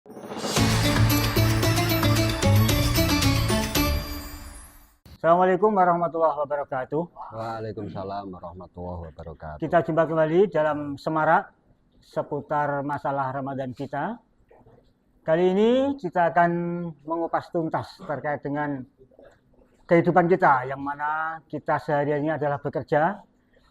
Assalamualaikum warahmatullahi wabarakatuh. Waalaikumsalam warahmatullahi wabarakatuh. Kita jumpa kembali dalam Semarak seputar masalah Ramadan kita. Kali ini kita akan mengupas tuntas terkait dengan kehidupan kita, yang mana kita sehari-harinya adalah bekerja.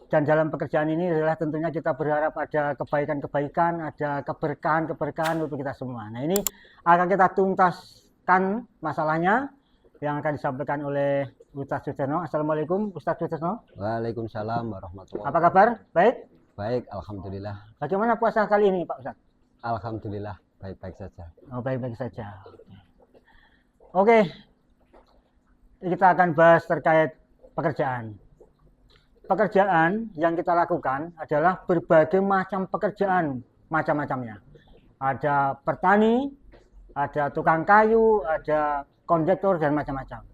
Dan dalam pekerjaan ini adalah tentunya kita berharap ada kebaikan-kebaikan, ada keberkahan-keberkahan untuk kita semua. Nah, ini akan kita tuntaskan masalahnya yang akan disampaikan oleh Ustadz Suterno. Assalamualaikum Ustadz Suterno. Waalaikumsalam warahmatullahi wabarakatuh. Apa kabar? Baik? Baik, alhamdulillah. Bagaimana puasa kali ini Pak Ustadz? Alhamdulillah, baik-baik saja. Oh, baik-baik saja. Oke. Kita akan bahas terkait pekerjaan. Pekerjaan yang kita lakukan adalah berbagai macam pekerjaan, macam-macamnya. Ada petani, ada tukang kayu, ada kondektur, dan macam-macam.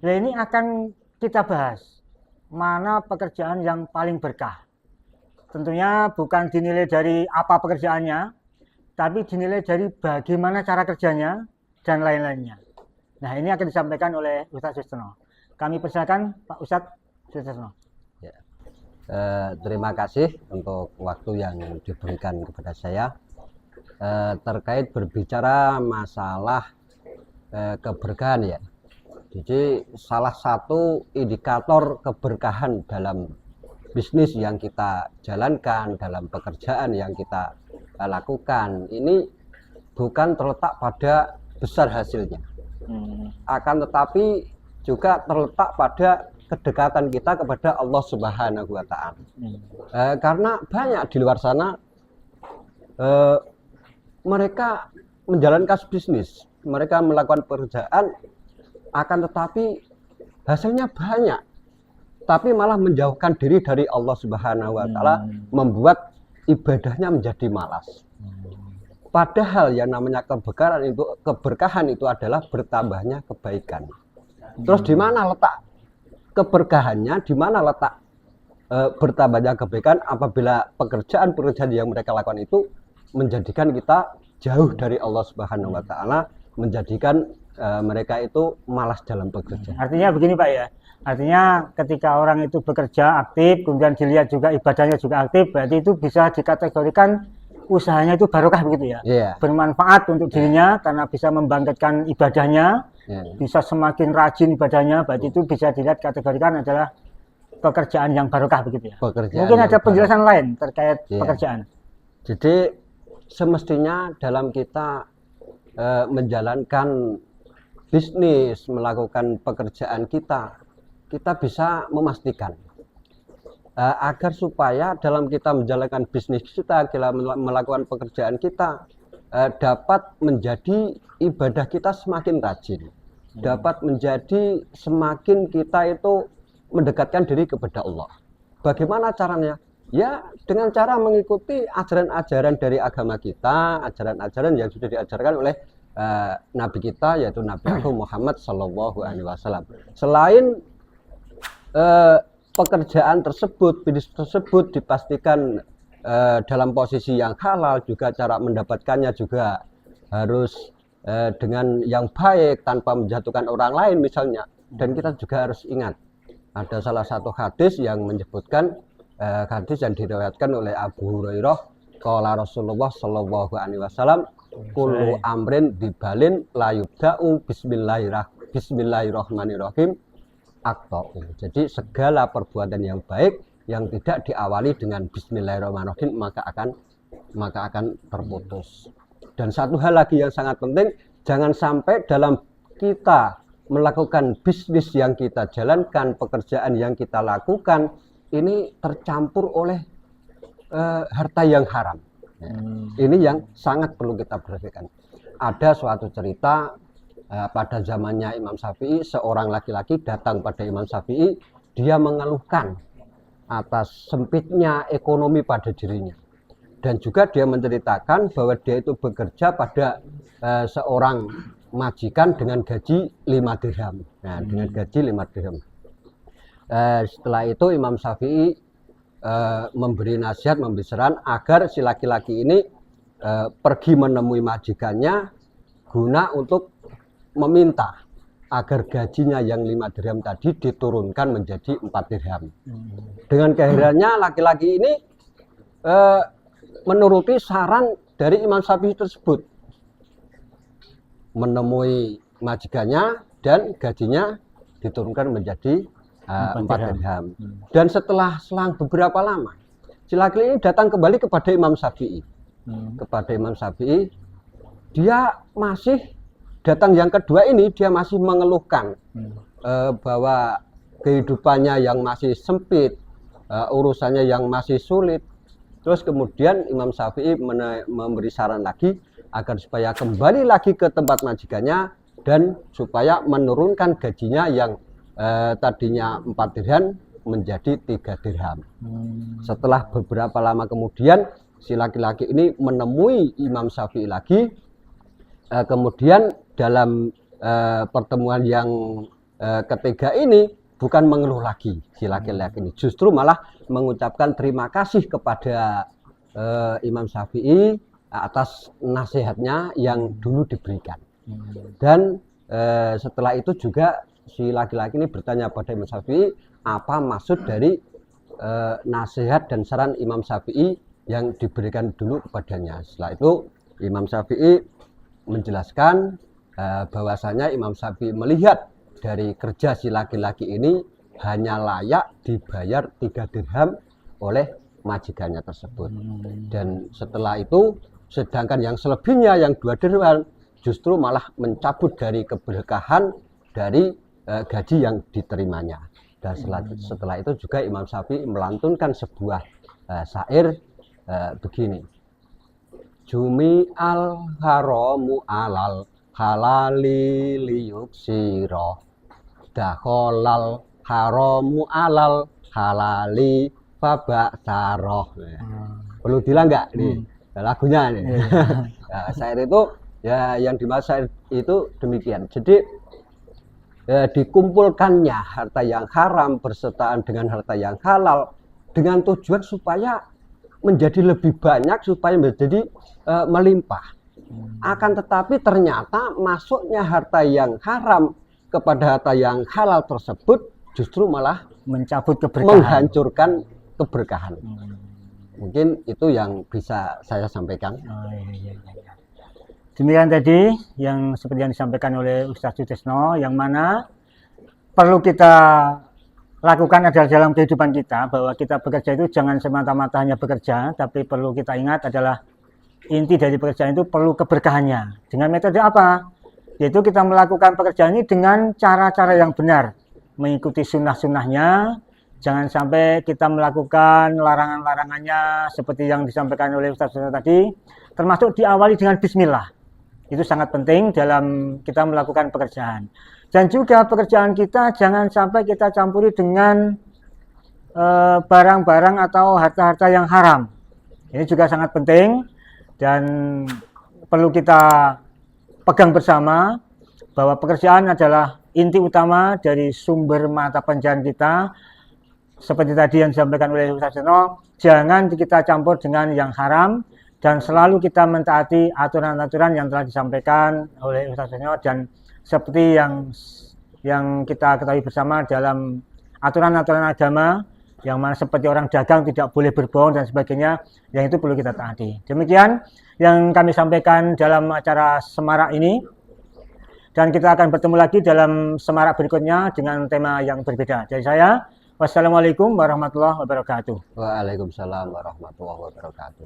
Nah, ini akan kita bahas mana pekerjaan yang paling berkah. Tentunya bukan dinilai dari apa pekerjaannya, tapi dinilai dari bagaimana cara kerjanya dan lain-lainnya. Nah, ini akan disampaikan oleh Ustadz Suterno. Kami persilakan Pak Ustadz Suterno. Ya. Terima kasih untuk waktu yang diberikan kepada saya terkait berbicara masalah keberkahan ya. Jadi salah satu indikator keberkahan dalam bisnis yang kita jalankan, dalam pekerjaan yang kita lakukan, ini bukan terletak pada besar hasilnya, akan tetapi juga terletak pada kedekatan kita kepada Allah Subhanahu wa Ta'ala. Karena banyak di luar sana mereka menjalankan bisnis, mereka melakukan pekerjaan, akan tetapi hasilnya banyak, tapi malah menjauhkan diri dari Allah Subhanahu wa Ta'ala, membuat ibadahnya menjadi malas. Padahal yang namanya keberkahan itu adalah bertambahnya kebaikan. Terus di mana letak keberkahannya, di mana letak bertambahnya kebaikan? Apabila pekerjaan-pekerjaan yang mereka lakukan itu menjadikan kita jauh dari Allah Subhanahu wa Ta'ala, menjadikan mereka itu malas dalam bekerja. Artinya begini Pak ya, artinya ketika orang itu bekerja aktif, kemudian dilihat juga ibadahnya juga aktif, berarti itu bisa dikategorikan usahanya itu barokah begitu ya, bermanfaat untuk dirinya karena bisa membangkitkan ibadahnya, bisa semakin rajin ibadahnya, berarti itu bisa dilihat kategorikan adalah pekerjaan yang barokah begitu ya. Mungkin ada penjelasan lain terkait pekerjaan. Jadi semestinya dalam kita menjalankan bisnis, melakukan pekerjaan kita bisa memastikan agar supaya dalam kita menjalankan bisnis kita, kita melakukan pekerjaan kita dapat menjadi ibadah kita semakin rajin, dapat menjadi semakin kita itu mendekatkan diri kepada Allah. Bagaimana caranya? Ya dengan cara mengikuti ajaran-ajaran dari agama kita, ajaran-ajaran yang sudah diajarkan oleh Nabi kita, yaitu Nabi Agung Muhammad Sallallahu Alaihi Wasallam. Selain pekerjaan tersebut, bisnis tersebut dipastikan dalam posisi yang halal, juga cara mendapatkannya juga harus dengan yang baik tanpa menjatuhkan orang lain misalnya. Dan kita juga harus ingat ada salah satu hadis yang menyebutkan, hadis yang diriwayatkan oleh Abu Hurairah, qala Rasulullah Sallallahu Alaihi Wasallam, kullu amrin dibalin la yubda'u bismillahirrahmanirrahim akto. Jadi segala perbuatan yang baik yang tidak diawali dengan bismillahirrahmanirrahim maka akan terputus. Dan satu hal lagi yang sangat penting, jangan sampai dalam kita melakukan bisnis yang kita jalankan, pekerjaan yang kita lakukan ini tercampur oleh harta yang haram. Ini yang sangat perlu kita perhatikan. Ada suatu cerita pada zamannya Imam Syafi'i, seorang laki-laki datang pada Imam Syafi'i, dia mengeluhkan atas sempitnya ekonomi pada dirinya, dan juga dia menceritakan bahwa dia itu bekerja pada seorang majikan dengan gaji 5 dirham. Nah, dengan gaji 5 dirham. Setelah itu Imam Syafi'i memberi nasihat, memberi saran agar si laki-laki ini pergi menemui majikannya guna untuk meminta agar gajinya yang 5 dirham tadi diturunkan menjadi 4 dirham. Dengan kehadirannya laki-laki ini menuruti saran dari Imam Syafi'i tersebut, menemui majikannya dan gajinya diturunkan menjadi 4 dirham. Dan setelah selang beberapa lama, si laki-laki ini datang kembali kepada Imam Syafi'i. Kepada Imam Syafi'i, dia masih datang yang kedua ini, dia masih mengeluhkan bahwa kehidupannya yang masih sempit, urusannya yang masih sulit. Terus kemudian Imam Syafi'i memberi saran lagi agar supaya kembali lagi ke tempat majikannya dan supaya menurunkan gajinya yang tadinya 4 dirham menjadi 3 dirham. Setelah beberapa lama kemudian si laki-laki ini menemui Imam Syafi'i lagi. Kemudian dalam pertemuan yang ketiga ini bukan mengeluh lagi si laki-laki ini, justru malah mengucapkan terima kasih kepada Imam Syafi'i atas nasihatnya yang dulu diberikan. Dan setelah itu juga si laki-laki ini bertanya pada Imam Syafi'i apa maksud dari nasihat dan saran Imam Syafi'i yang diberikan dulu kepadanya. Setelah itu Imam Syafi'i menjelaskan bahwasanya Imam Syafi'i melihat dari kerja si laki-laki ini hanya layak dibayar 3 dirham oleh majikannya tersebut. Dan setelah itu sedangkan yang selebihnya yang 2 dirham justru malah mencabut dari keberkahan dari gaji yang diterimanya. Dan setelah itu juga Imam Syafi'i melantunkan sebuah syair begini. Jumi al haramu alal halali liyuksiro, dakholal haramu alal halali fabaksaroh. Perlu bilang nggak nih lagunya nih? Nah, syair itu ya yang dimaksud syair itu demikian. Jadi dikumpulkannya harta yang haram bersertaan dengan harta yang halal dengan tujuan supaya menjadi lebih banyak, supaya menjadi melimpah. Akan tetapi ternyata masuknya harta yang haram kepada harta yang halal tersebut justru malah mencabut keberkahan, menghancurkan keberkahan. Mungkin itu yang bisa saya sampaikan. Demikian tadi yang seperti yang disampaikan oleh Ustadz Sutrisno, yang mana perlu kita lakukan adalah dalam kehidupan kita, bahwa kita bekerja itu jangan semata-mata hanya bekerja, tapi perlu kita ingat adalah inti dari pekerjaan itu perlu keberkahannya. Dengan metode apa? Yaitu kita melakukan pekerjaan ini dengan cara-cara yang benar, mengikuti sunnah-sunnahnya. Jangan sampai kita melakukan larangan-larangannya seperti yang disampaikan oleh Ustadz tadi, termasuk diawali dengan bismillah. Itu sangat penting dalam kita melakukan pekerjaan. Dan juga pekerjaan kita jangan sampai kita campuri dengan barang-barang atau harta-harta yang haram. Ini juga sangat penting dan perlu kita pegang bersama bahwa pekerjaan adalah inti utama dari sumber mata pencaharian kita. Seperti tadi yang disampaikan oleh Ustadz Seno, jangan kita campur dengan yang haram dan selalu kita mentaati aturan-aturan yang telah disampaikan oleh Ustadz Seno. Dan seperti yang kita ketahui bersama dalam aturan-aturan agama, yang mana seperti orang dagang tidak boleh berbohong dan sebagainya, yang itu perlu kita taati. Demikian yang kami sampaikan dalam acara Semarak ini, dan kita akan bertemu lagi dalam Semarak berikutnya dengan tema yang berbeda. Dari saya, wassalamualaikum warahmatullahi wabarakatuh. Waalaikumsalam warahmatullahi wabarakatuh.